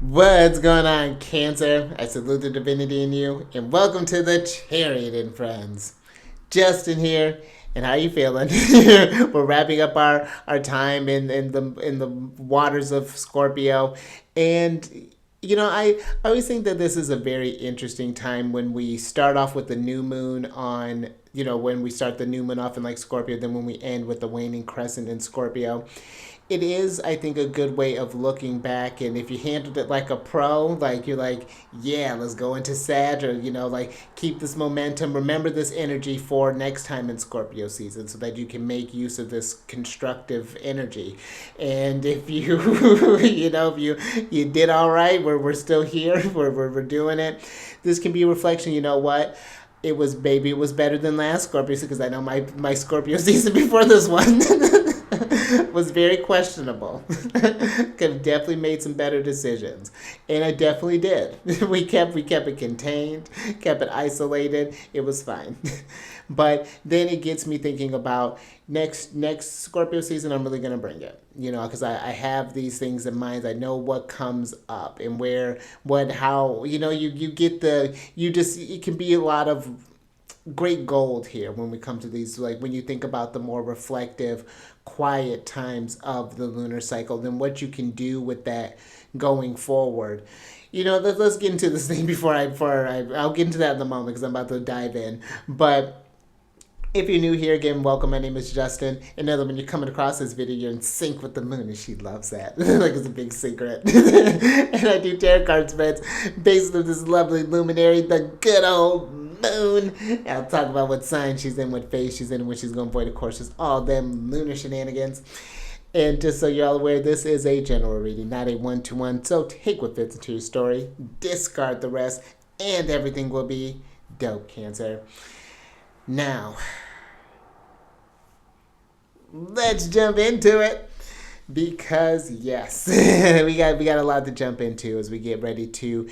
What's going on, Cancer? I salute the divinity in you, and welcome to the Chariot Friends. Justin here, and how you feeling? We're wrapping up our time in the waters of Scorpio, and I always think that this is a very interesting time when we start off with the new moon on. When we start the new moon off in like Scorpio, then when we end with the waning crescent in Scorpio, it is, I think, a good way of looking back. And if you handled it like a pro, like you're like, yeah, let's go into Sag, or like keep this momentum. Remember this energy for next time in Scorpio season, so that you can make use of this constructive energy. And if you, if you did all right, we're still here, we're doing it. This can be a reflection. You know what? It was better than last Scorpio, because I know my Scorpio season before this one was very questionable. Could have definitely made some better decisions, and I definitely did. We kept it contained, kept it isolated. It was fine. But then it gets me thinking about next Scorpio season. I'm really gonna bring it, because I have these things in mind. I know what comes up and where, what, how. You get the you just it can be a lot of great gold here when we come to these, like when you think about the more reflective, quiet times of the lunar cycle, then what you can do with that going forward. Let's get into this thing I'll get into that in a moment, because I'm about to dive in. But if you're new here, again, welcome. My name is Justin. And know that when you're coming across this video, you're in sync with the moon, and she loves that. Like it's a big secret. And I do tarot card spreads based on this lovely luminary, the good old moon. And I'll talk about what sign she's in, what phase she's in, and what she's going for. Of course, just all them lunar shenanigans. And just so you're all aware, this is a general reading, not a one-to-one. So take what fits into your story, discard the rest, and everything will be dope, Cancer. Now, let's jump into it, because yes, we got a lot to jump into as we get ready to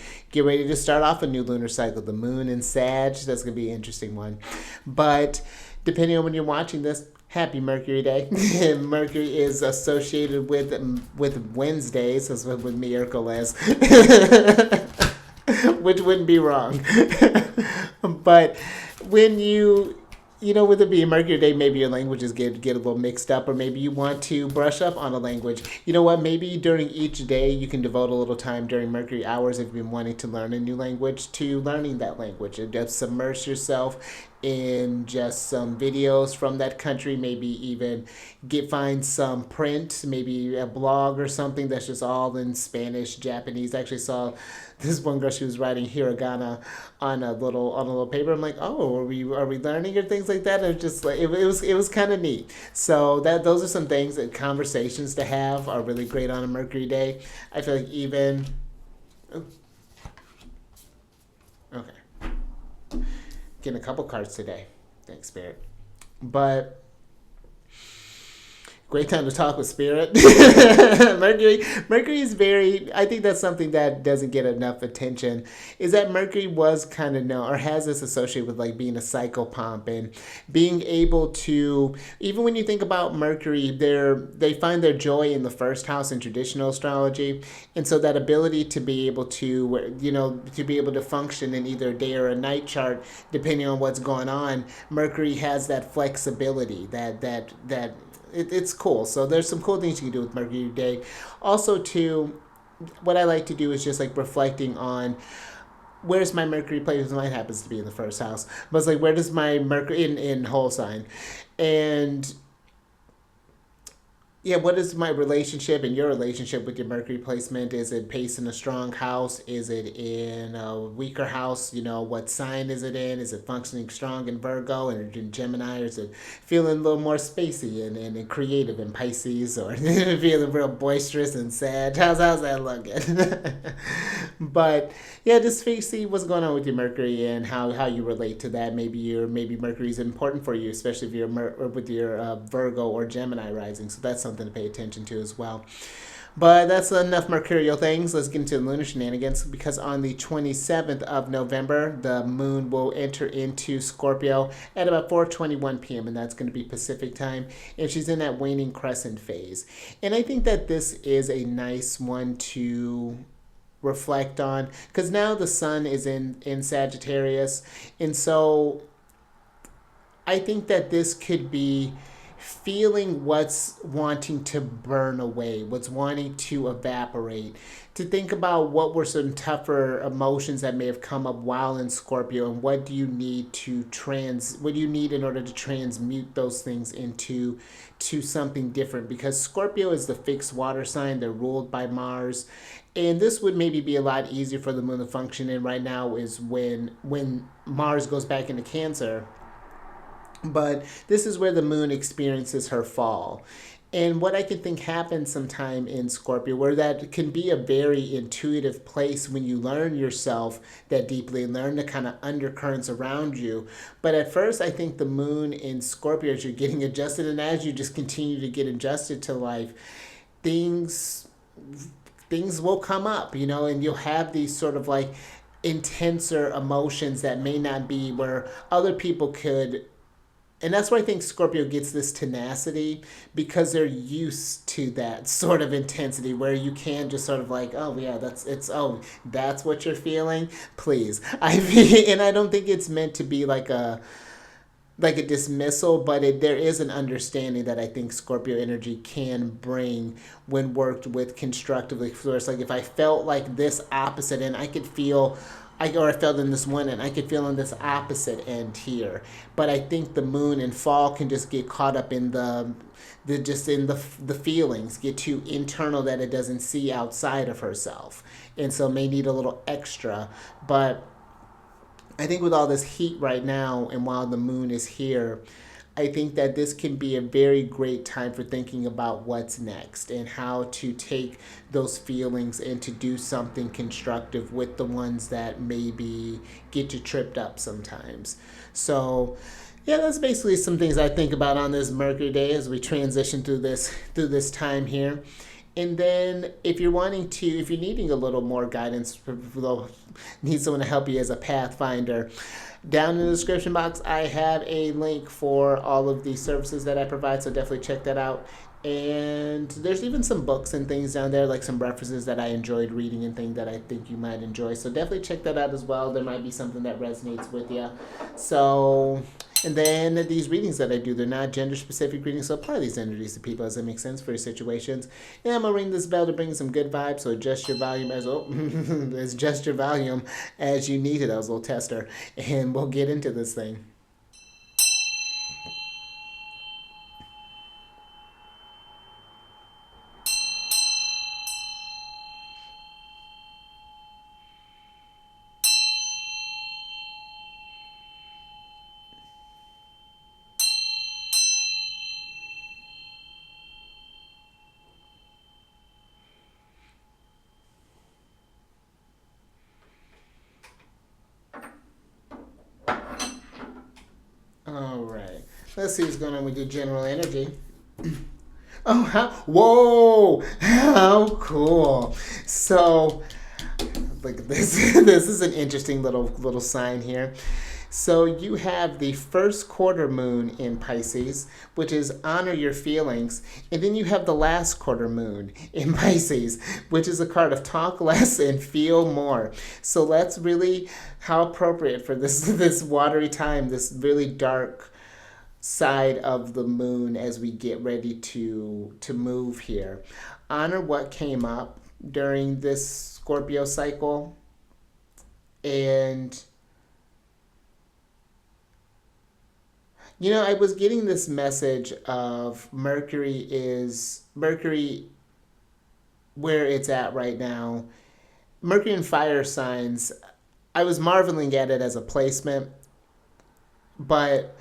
start off a new lunar cycle. The moon in Sag, that's gonna be an interesting one. But depending on when you're watching this, happy Mercury Day. Mercury is associated with Wednesdays, that's what with miracle is, which wouldn't be wrong. But when with it being Mercury Day, maybe your languages get a little mixed up, or maybe you want to brush up on a language. You know what? Maybe during each day, you can devote a little time during Mercury hours, if you've been wanting to learn a new language, to learning that language, and just submerge yourself in just some videos from that country. Maybe even find some print, maybe a blog or something that's just all in Spanish, Japanese. I actually saw this one girl, she was writing hiragana on a little paper. I'm like, oh, are we learning, or things like that? And just like it was kind of neat. So those are some things, that conversations to have are really great on a Mercury Day. I feel like even okay, getting a couple cards today. Thanks, Spirit. But great time to talk with Spirit. Mercury is very, I think that's something that doesn't get enough attention, is that Mercury was kind of known, or has this associated with like being a psychopomp, and being able to, even when you think about Mercury, they find their joy in the first house in traditional astrology. And so that ability to be able to function in either a day or a night chart, depending on what's going on, Mercury has that flexibility, that it's cool. So there's some cool things you can do with Mercury Day. Also, too, what I like to do is just like reflecting on, where's my Mercury placement? Mine happens to be in the first house, but it's like, where does my Mercury in whole sign, and yeah, what is my relationship and your relationship with your Mercury placement? Is it based in a strong house? Is it in a weaker house? What sign is it in? Is it functioning strong in Virgo and in Gemini? Or is it feeling a little more spacey and creative in Pisces? Or feeling real boisterous and sad? How's that looking? But yeah, just see what's going on with your Mercury, and how you relate to that. Maybe Mercury is important for you, especially if you're with your Virgo or Gemini rising. So that's something to pay attention to as well. But that's enough mercurial things. Let's get into the lunar shenanigans, because on the 27th of November, the moon will enter into Scorpio at about 4:21 p.m., and that's going to be Pacific time, and she's in that waning crescent phase. And I think that this is a nice one to reflect on, because now the sun is in Sagittarius, and so I think that this could be feeling what's wanting to burn away, what's wanting to evaporate, to think about what were some tougher emotions that may have come up while in Scorpio, and what do you need what do you need in order to transmute those things into something different, because Scorpio is the fixed water sign, they're ruled by Mars. And this would maybe be a lot easier for the moon to function in right now, is when Mars goes back into Cancer, but this is where the moon experiences her fall. And what I can think happens sometime in Scorpio, where that can be a very intuitive place when you learn yourself that deeply and learn the kind of undercurrents around you. But at first, I think the moon in Scorpio, as you're getting adjusted and as you just continue to get adjusted to life, things things will come up, and you'll have these sort of like intenser emotions that may not be where other people could. And that's why I think Scorpio gets this tenacity, because they're used to that sort of intensity where you can just sort of like, oh yeah, that's what you're feeling. Please, and I don't think it's meant to be like a dismissal, but there is an understanding that I think Scorpio energy can bring when worked with constructively. So it's like if I felt like this opposite, and I could feel or I felt in this one end, I could feel on this opposite end here. But I think the moon and fall can just get caught up in the feelings, get too internal that it doesn't see outside of herself, and so may need a little extra. But I think with all this heat right now, and while the moon is here, I think that this can be a very great time for thinking about what's next and how to take those feelings and to do something constructive with the ones that maybe get you tripped up sometimes. So, yeah, that's basically some things I think about on this Mercury day as we transition through this time here. And then if you're needing a little more guidance, need someone to help you as a pathfinder, down in the description box, I have a link for all of the services that I provide, so definitely check that out. And there's even some books and things down there, like some references that I enjoyed reading and things that I think you might enjoy. So definitely check that out as well. There might be something that resonates with you. So, and then these readings that I do, they're not gender specific readings, so apply these energies to people as it makes sense for your situations. And I'm gonna ring this bell to bring some good vibes, so adjust your volume adjust your volume as you need it. That was a little tester. And we'll get into this thing. All right. Let's see what's going on with your general energy. Oh, whoa! How cool! So, look at this. This is an interesting little sign here. So you have the first quarter moon in Pisces, which is honor your feelings, and then you have the last quarter moon in Pisces, which is a card of talk less and feel more. So that's really how appropriate for this watery time, this really dark side of the moon as we get ready to move here. Honor what came up during this Scorpio cycle, and I was getting this message of Mercury where it's at right now. Mercury in fire signs, I was marveling at it as a placement, but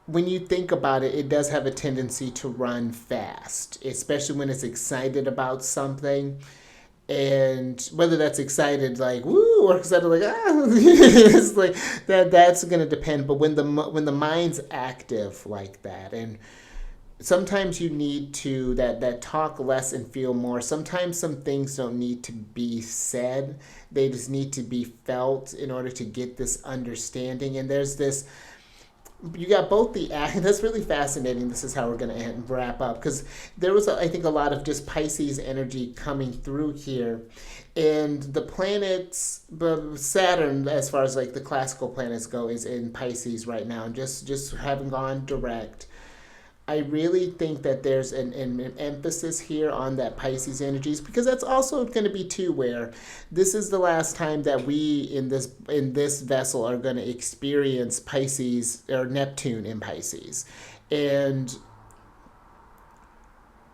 when you think about it, it does have a tendency to run fast, especially when it's excited about something. And whether that's excited like woo or excited like it's like that's going to depend. But when the mind's active like that, and sometimes you need to that talk less and feel more. Sometimes some things don't need to be said, they just need to be felt in order to get this understanding. And there's this you got both the act. That's really fascinating. This is how we're going to wrap up, because there was, I think, a lot of just Pisces energy coming through here, and the planets, Saturn, as far as like the classical planets go, is in Pisces right now, just having gone direct. I really think that there's an emphasis here on that Pisces energies, because that's also going to be too where this is the last time that we in this vessel are going to experience Pisces or Neptune in Pisces. And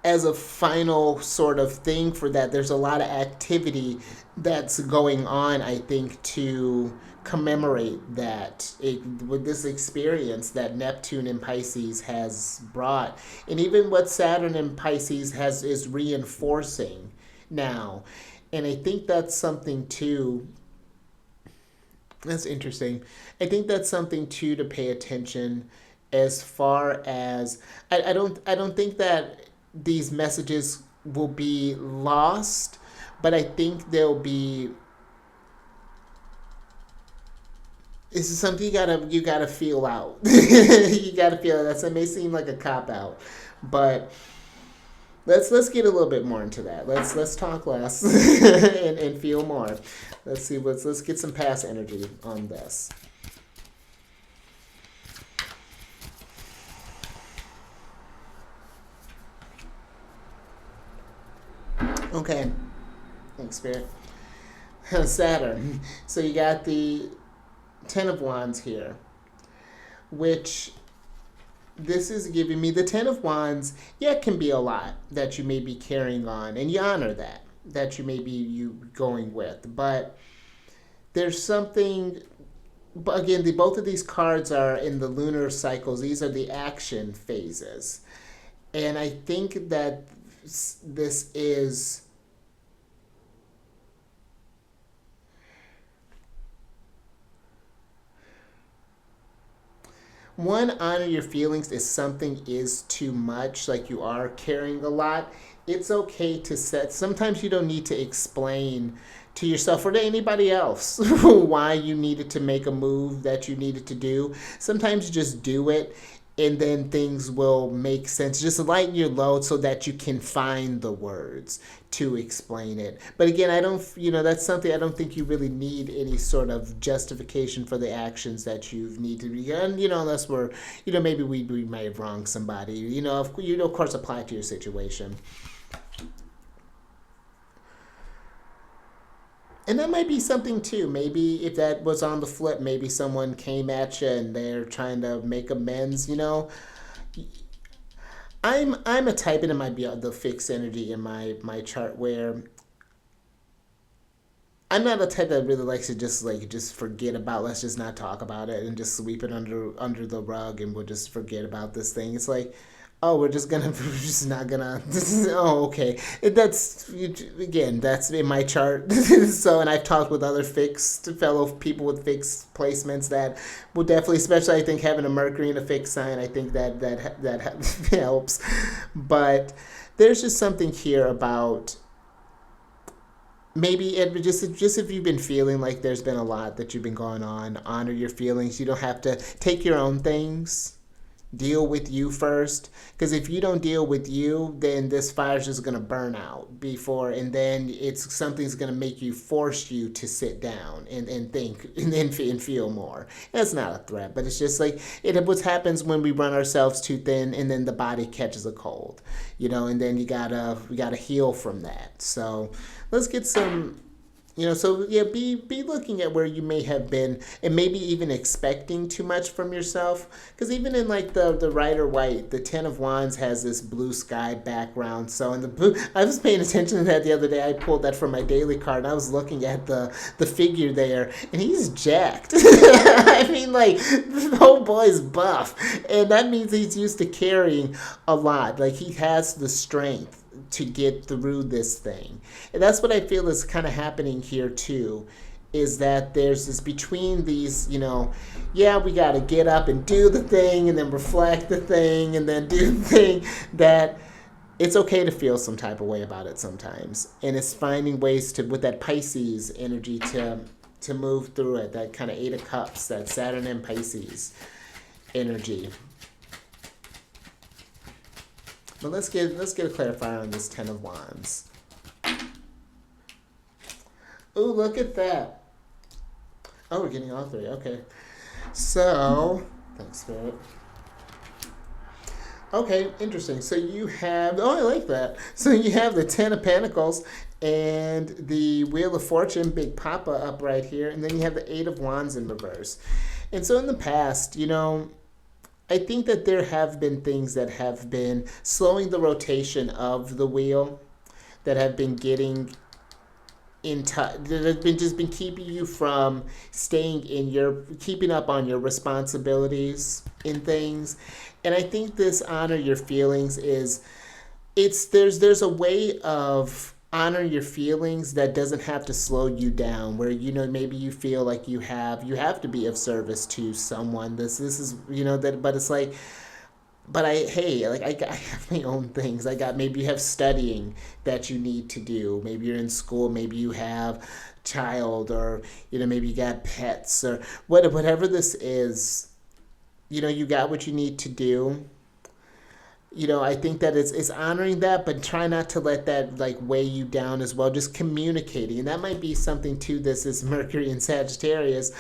as a final sort of thing for that, there's a lot of activity that's going on, I think, to commemorate with this experience that Neptune in Pisces has brought, and even what Saturn in Pisces has is reinforcing now. And I think that's something too. That's interesting. I think that's something too to pay attention, as far as I don't think that these messages will be lost, but I think they'll be. This is something you gotta feel out. You gotta feel it. That may seem like a cop out, but let's get a little bit more into that. Let's talk less and feel more. Let's see. Let's get some past energy on this. Okay. Thanks, Spirit. Saturn. So you got the Ten of Wands here, which this is giving me the Ten of Wands. Yeah, it can be a lot that you may be carrying on, and you honor that you may be you going with. But there's something. But again, both of these cards are in the lunar cycles. These are the action phases, and I think that this is. One, honor your feelings. If something is too much, like you are carrying a lot, it's okay to set. Sometimes you don't need to explain to yourself or to anybody else why you needed to make a move that you needed to do. Sometimes you just do it, and then things will make sense. Just lighten your load so that you can find the words to explain it. But again, I don't, that's something I don't think you really need any sort of justification for the actions that you need to be. And, unless we're, maybe we might have wronged somebody, of course, apply to your situation. And that might be something too. Maybe if that was on the flip, maybe someone came at you and they're trying to make amends. I'm a type, and it might be the fixed energy in my chart, where I'm not a type that really likes to just forget about. Let's just not talk about it and just sweep it under the rug, and we'll just forget about this thing. It's like, oh, we're just not gonna. Oh, okay. That's again, that's in my chart. So, and I've talked with other fellow people with fixed placements that will definitely, especially I think having a Mercury in a fixed sign, I think that helps. But there's just something here about. Maybe just if you've been feeling like there's been a lot that you've been going on, honor your feelings. You don't have to take your own things. Deal with you first, because if you don't deal with you, then this fire's just going to burn out and then something's going to make you, force you to sit down and think and feel more. That's not a threat, but it's just like what happens when we run ourselves too thin, and then the body catches a cold, and then we gotta heal from that. So let's get some. So yeah, be looking at where you may have been, and maybe even expecting too much from yourself. Because even in like the Rider White, the Ten of Wands has this blue sky background. So in the blue, I was paying attention to that the other day. I pulled that from my daily card, and I was looking at the figure there, and he's jacked. I mean, like, the whole boy's buff, and that means he's used to carrying a lot. Like, he has the strength to get through this thing. And that's what I feel is kind of happening here too, is that there's this between these, we got to get up and do the thing, and then reflect the thing, and then do the thing, that it's okay to feel some type of way about it sometimes. And it's finding ways to, with that Pisces energy, to move through it, that kind of Eight of Cups, that Saturn and Pisces. energy. But let's get a clarifier on this Ten of Wands. Oh, look at that. Oh, we're getting all three. Okay. So, thanks, Spirit. Okay, interesting. So you have, oh, I like that. So you have the Ten of Pentacles and the Wheel of Fortune, Big Papa, up right here. And then you have the Eight of Wands in reverse. And so in the past, I think that there have been things that have been slowing the rotation of the wheel, that have been getting in touch, that have been just been keeping you from keeping up on your responsibilities in things. And I think this honor your feelings there's a way of honor your feelings that doesn't have to slow you down, where maybe you feel like you have to be of service to someone. This is that, but it's like, but I have my own things. Maybe you have studying that you need to do. Maybe you're in school. Maybe you have child, or maybe you got pets, or whatever this is. You got what you need to do. I think that it's honoring that, but try not to let that weigh you down as well. Just communicating, and that might be something too. This is Mercury in Sagittarius.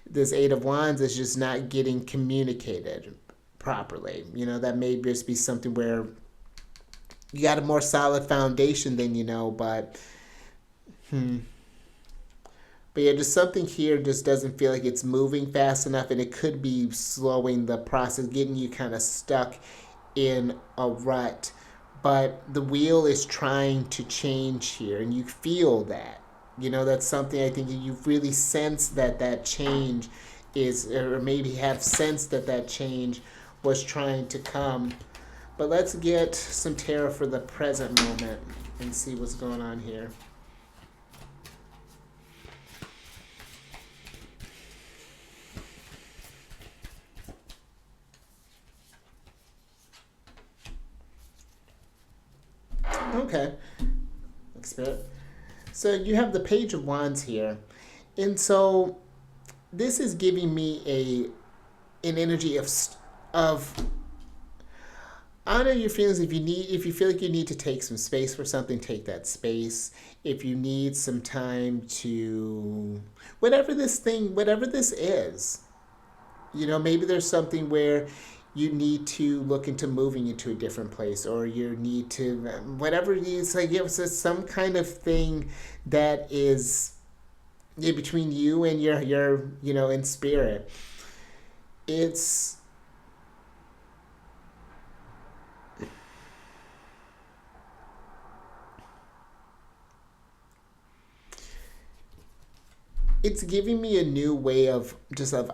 This Eight of Wands is just not getting communicated properly. That may just be something where you got a more solid foundation than but but yeah, just something here just doesn't feel like it's moving fast enough, and it could be slowing the process, getting you kind of stuck in a rut. But the wheel is trying to change here, and you feel that. That's something I think you really sense that change is, or maybe have sensed that change was trying to come. But let's get some tarot for the present moment and see what's going on here. Okay. Spirit. So you have the Page of Wands here. And so this is giving me an energy of honor your feelings. If you feel like you need to take some space for something, take that space. If you need some time to whatever this is. Maybe there's something where you need to look into moving into a different place, or you need to whatever it is. It's some kind of thing that is between you and your in spirit. It's giving me a new way of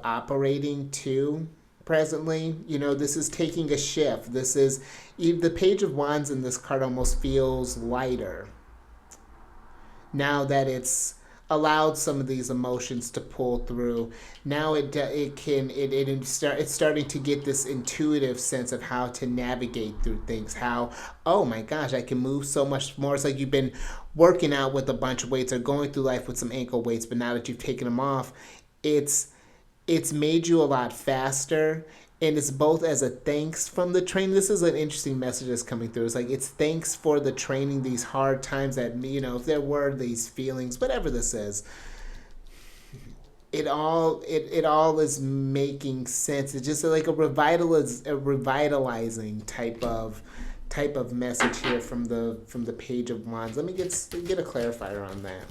operating too. Presently, this is taking a shift. This is the Page of Wands in this card almost feels lighter now that it's allowed some of these emotions to pull through. Now it's starting to get this intuitive sense of how to navigate through things. How, oh my gosh, I can move so much more. It's like you've been working out with a bunch of weights, or going through life with some ankle weights, but now that you've taken them off, it's made you a lot faster, and it's both as a thanks from the training. This is an interesting message that's coming through. It's like, it's thanks for the training, these hard times that, if there were these feelings, whatever this is, it all is making sense. It's just like a revitalizing type of message here from the Page of Wands. Let me get a clarifier on that.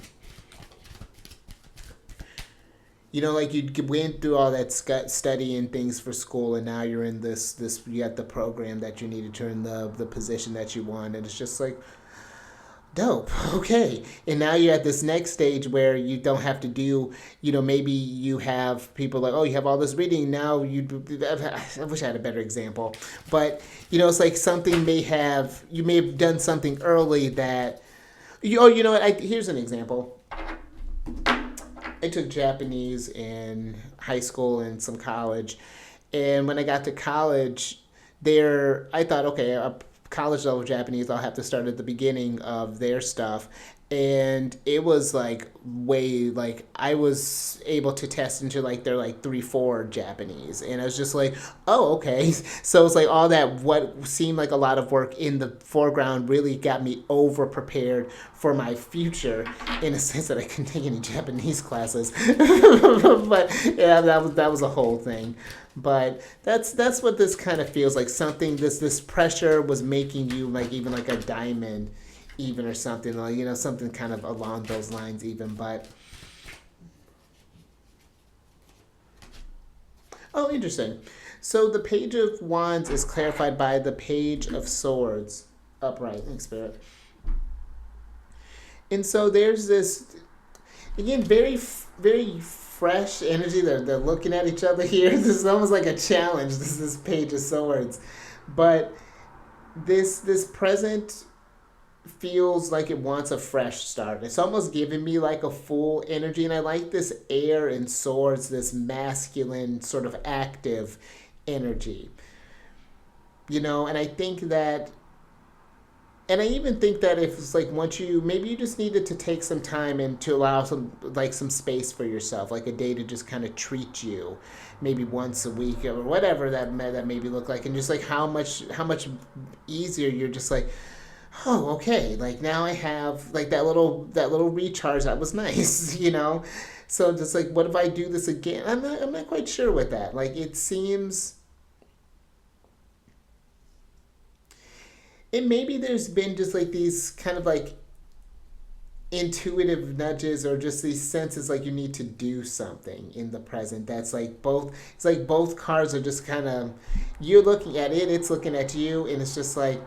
Like you went through all that study and things for school, and now you're in this you got the program that you needed to earn the position that you want, and it's just like, dope, okay. And now you're at this next stage where you don't have to do, maybe you have people like, oh, you have all this reading, now I wish I had a better example, but, it's like something you may have done something early that, here's an example. I took Japanese in high school and some college. And when I got to college, I thought, okay, a college level Japanese, I'll have to start at the beginning of their stuff. and it was like way like I was able to test into like their like 3-4 Japanese, and I was just like, oh okay. So it's like all that what seemed like a lot of work in the foreground really got me over prepared for my future, in a sense that I couldn't take any Japanese classes. But yeah, that was a whole thing. But that's what this kind of feels like. Something this pressure was making you like even like a diamond, even, or something like, something kind of along those lines even. But oh, interesting. So the Page of Wands is clarified by the Page of Swords upright in spirit. And so there's this, again, very fresh energy. They're looking at each other here. This is almost like a challenge. This Page of Swords, but this present feels like it wants a fresh start. It's almost giving me like a full energy, and I like this air and swords, this masculine sort of active energy. And I think that, and I even think that if it's like once you maybe you just needed to take some time and to allow some space for yourself, like a day to just kind of treat you, maybe once a week or whatever that maybe look like, and just like how much easier you're just like, oh okay, like now I have like that little recharge that was nice. So just like, what if I do this again? I'm not quite sure with that. Like it seems. And maybe there's been just like these kind of like intuitive nudges, or just these senses like you need to do something in the present. That's like both, it's like both cards are just kind of, you're looking at it, it's looking at you, and it's just like,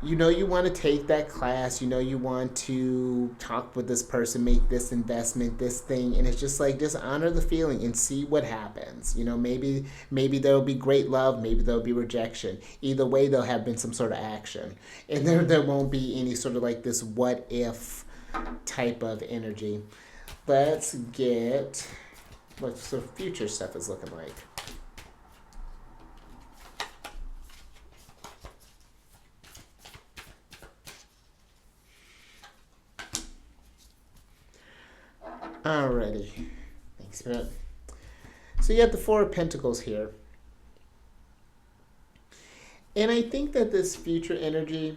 you want to take that class, you want to talk with this person, make this investment, this thing, and it's just like, just honor the feeling and see what happens. Maybe there'll be great love, maybe there'll be rejection. Either way, there'll have been some sort of action, and there won't be any sort of like this what if type of energy. Let's get what sort of future stuff is looking like. Alrighty. Thanks, Matt. So you have the Four of Pentacles here. And I think that this future energy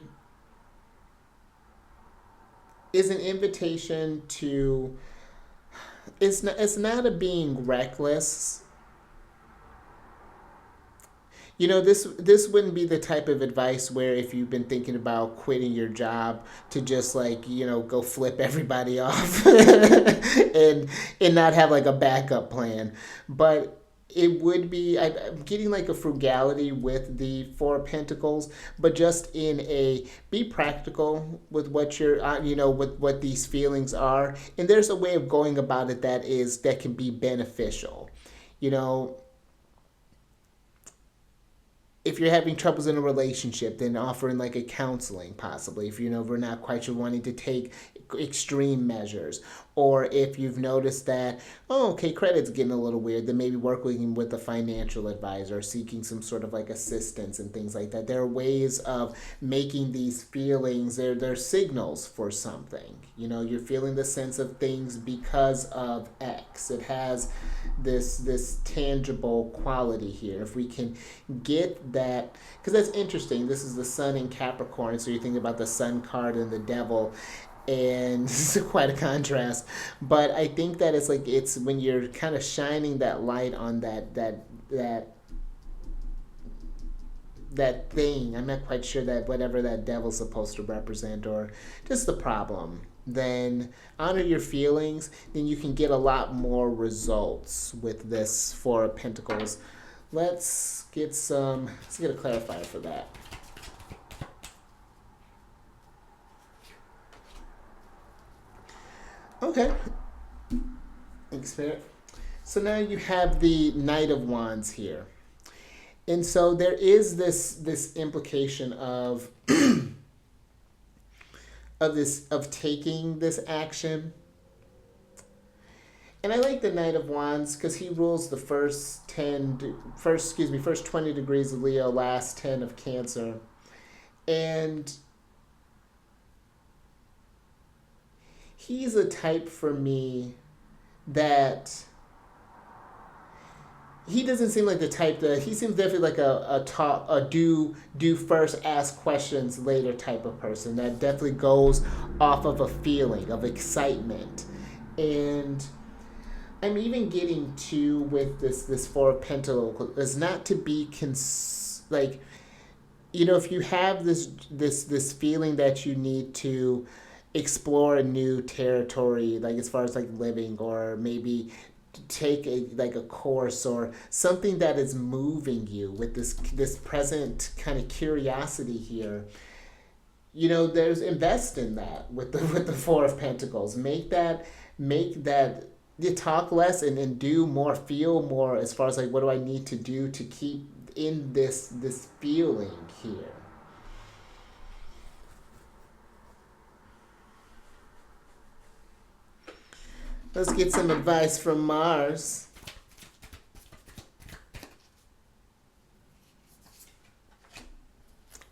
is an invitation to, it's not a being reckless. This wouldn't be the type of advice where if you've been thinking about quitting your job to just like, go flip everybody off and not have like a backup plan. But it would be, I'm getting like a frugality with the Four of Pentacles, but just in a, be practical with what you're, with what these feelings are. And there's a way of going about it that can be beneficial. If you're having troubles in a relationship, then offering like a counseling, possibly, if we're not quite sure, wanting to take extreme measures. Or if you've noticed that, oh okay, credit's getting a little weird, then maybe working with a financial advisor, seeking some sort of like assistance and things like that. There are ways of making these feelings, they're signals for something. You're feeling the sense of things because of X. It has this tangible quality here. If we can get that, because that's interesting. This is the Sun in Capricorn, so you think about the Sun card and the Devil, and this is quite a contrast. But I think that it's when you're kind of shining that light on that thing. I'm not quite sure that whatever that devil's supposed to represent, or just the problem, then honor your feelings, then you can get a lot more results with this Four of Pentacles. Let's get a clarifier for that. Okay. Thanks, Spirit. So now you have the Knight of Wands here. And so there is this implication of of taking this action. And I like the Knight of Wands because he rules the first 20 degrees of Leo, last 10 of Cancer. And he's a type for me that he doesn't seem like the type that he seems definitely like a do first, ask questions later type of person that definitely goes off of a feeling of excitement. And I'm even getting to with this Four of Pentacles is not to be like, if you have this feeling that you need to explore a new territory, like as far as like living, or maybe take a course or something that is moving you with this present kind of curiosity here, there's invest in that with the Four of Pentacles. Make that you talk less and do more, feel more, as far as like what do I need to do to keep in this feeling here. Let's get some advice from Mars.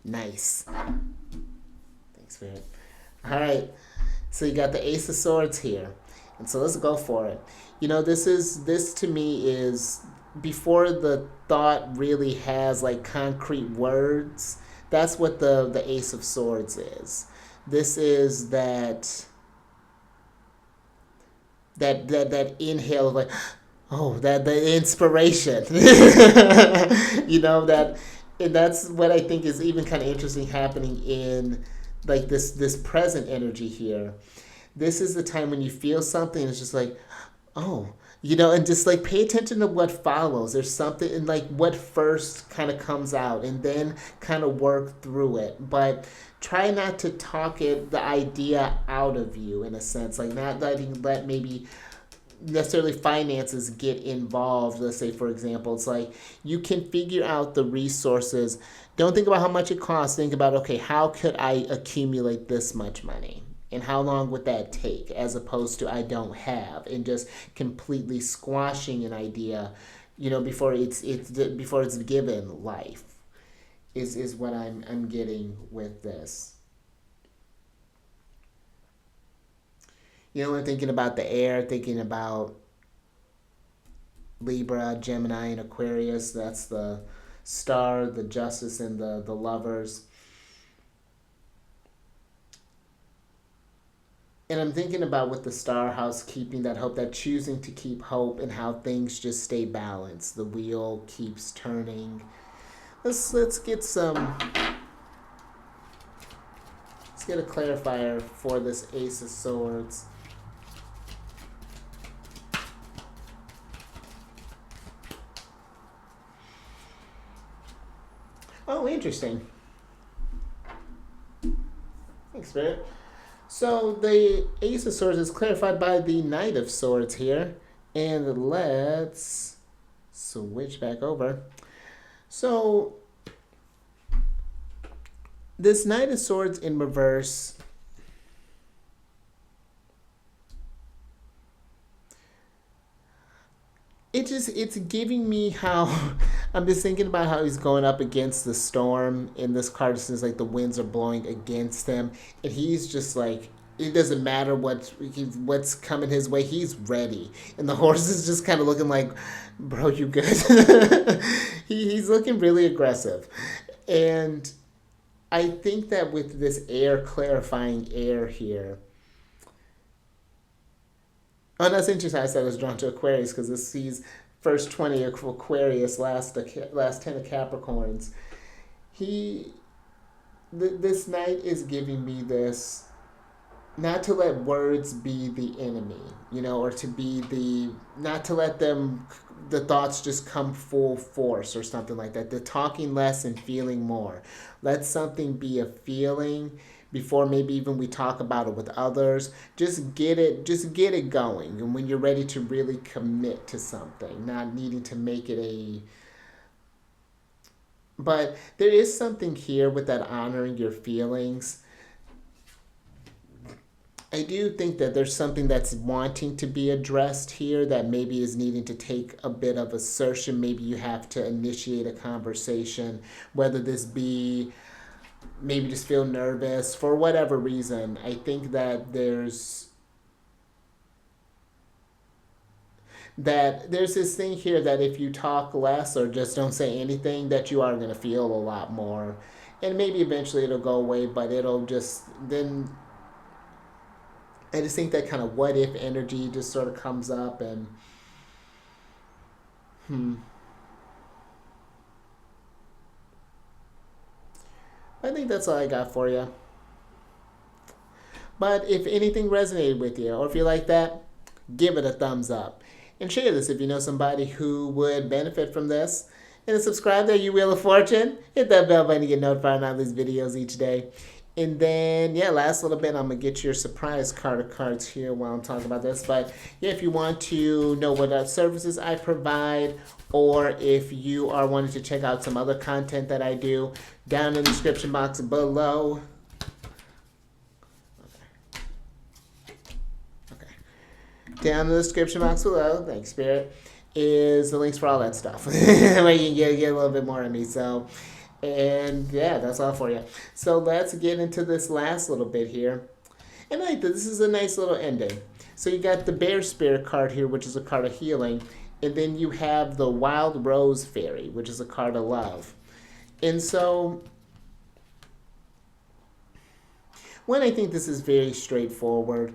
Nice. Thanks, Spirit. All right. So you got the Ace of Swords here. And so let's go for it. This to me is before the thought really has like concrete words. That's what the Ace of Swords is. This is that inhale of like, oh, that the inspiration. That, and that's what I think is even kind of interesting happening in like this present energy here. This is the time when you feel something, it's just like, oh, and just like pay attention to what follows. There's something in like what first kind of comes out, and then kind of work through it. But try not to talk the idea out of you, in a sense, like not let maybe necessarily finances get involved. Let's say, for example, it's like you can figure out the resources. Don't think about how much it costs. Think about, okay, how could I accumulate this much money? And how long would that take, as opposed to I don't have, and just completely squashing an idea, before it's given life, is what I'm getting with this. When thinking about the air, thinking about Libra, Gemini, and Aquarius, that's the Star, the Justice, and the Lovers. And I'm thinking about with the Star House, keeping that hope, that choosing to keep hope, and how things just stay balanced. The wheel keeps turning. Let's get a clarifier for this Ace of Swords. Oh, interesting. Thanks, Spirit. So the Ace of Swords is clarified by the Knight of Swords here. And let's switch back over. So this Knight of Swords in reverse, it's giving me how I'm just thinking about how he's going up against the storm in this card. It seems like the winds are blowing against him, and he's just like, it doesn't matter what's coming his way. He's ready, and the horse is just kind of looking like, bro, you good? He's looking really aggressive, and I think that with this air, clarifying air here. Oh, that's interesting. I said I was drawn to Aquarius because this sees first 20 of Aquarius, last 10 of Capricorns. This Knight is giving me this, not to let words be the enemy, or to be not to let the thoughts just come full force or something like that. The talking less and feeling more. Let something be a feeling before maybe even we talk about it with others. Just get it going. And when you're ready to really commit to something, not needing to make it but there is something here with that honoring your feelings. I do think that there's something that's wanting to be addressed here that maybe is needing to take a bit of assertion. Maybe you have to initiate a conversation, whether this be maybe just feel nervous for whatever reason. I think that there's that there's this thing here that if you talk less or just don't say anything, that you are going to feel a lot more. And maybe eventually it'll go away, but it'll just then. I just think that kind of what if energy just sort of comes up and. Hmm. I think that's all I got for you. But if anything resonated with you, or if you like that, give it a thumbs up. And share this if you know somebody who would benefit from this. And subscribe there, you Wheel of Fortune. Hit that bell button to get notified on all these videos each day. And then, yeah, last little bit, I'm going to get your surprise card of cards here while I'm talking about this. But, yeah, if you want to know what services I provide, or if you are wanting to check out some other content that I do, down in the description box below. Down in the description box below, thanks, Spirit, is the links for all that stuff. Where you can get a little bit more of me. So, and yeah, that's all for you. So let's get into this last little bit here. And I think this is a nice little ending. So you got the Bear Spirit card here, which is a card of healing. And then you have the Wild Rose Fairy, which is a card of love. And so, when I think this is very straightforward,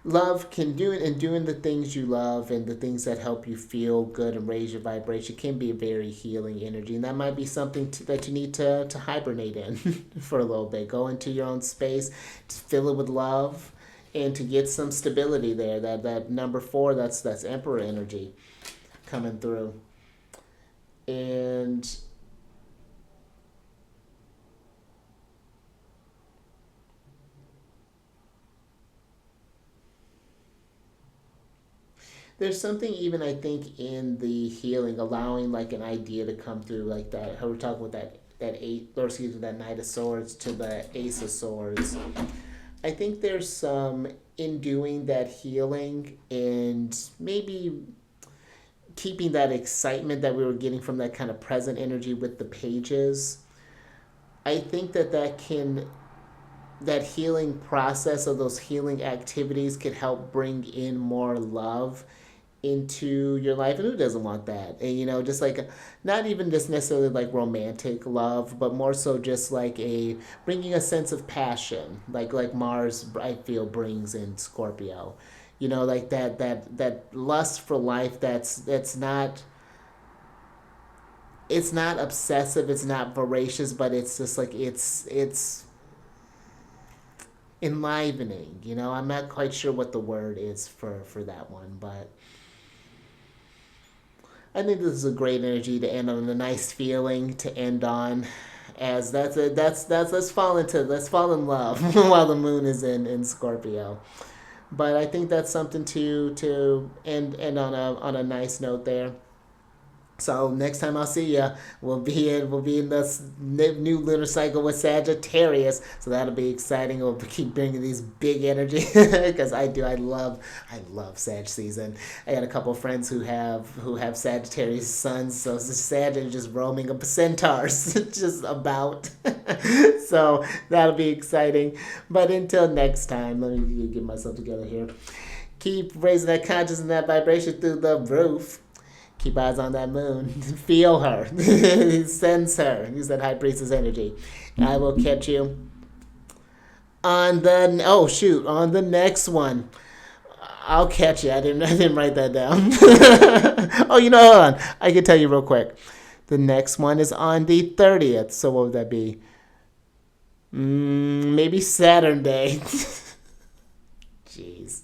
love can do it, and doing the things you love and the things that help you feel good and raise your vibration can be a very healing energy. And that might be something that you need to hibernate in for a little bit. Go into your own space, to fill it with love, and to get some stability there. That number 4, that's Emperor energy coming through. And there's something even I think in the healing, allowing like an idea to come through like that. How we're talking with that Knight of Swords to the Ace of Swords. I think there's some in doing that healing and maybe keeping that excitement that we were getting from that kind of present energy with the pages. I think that healing process of those healing activities could help bring in more love into your life. And who doesn't want that? And just like not even just necessarily like romantic love, but more so just like a bringing a sense of passion, like Mars I feel brings in Scorpio. Like that lust for life that's not, it's not obsessive, it's not voracious, but it's just like it's enlivening. I'm not quite sure what the word is for that one, but I think this is a great energy to end on, a nice feeling to end on. As let's fall in love while the moon is in Scorpio. But I think that's something to end on a nice note there. So next time I'll see ya, we'll be in this new lunar cycle with Sagittarius. So that'll be exciting. We'll keep bringing these big energy because I love Sag season. I got a couple of friends who have Sagittarius suns, so Sag is just roaming up centaurs, just about. So that'll be exciting. But until next time, let me get myself together here. Keep raising that consciousness and that vibration through the roof. Keep eyes on that moon. Feel her. Sense her. Use that high priestess energy. And I will catch you on the next one. I'll catch you. I didn't write that down. Hold on. I can tell you real quick. The next one is on the 30th. So what would that be? Maybe Saturn Day. Jeez.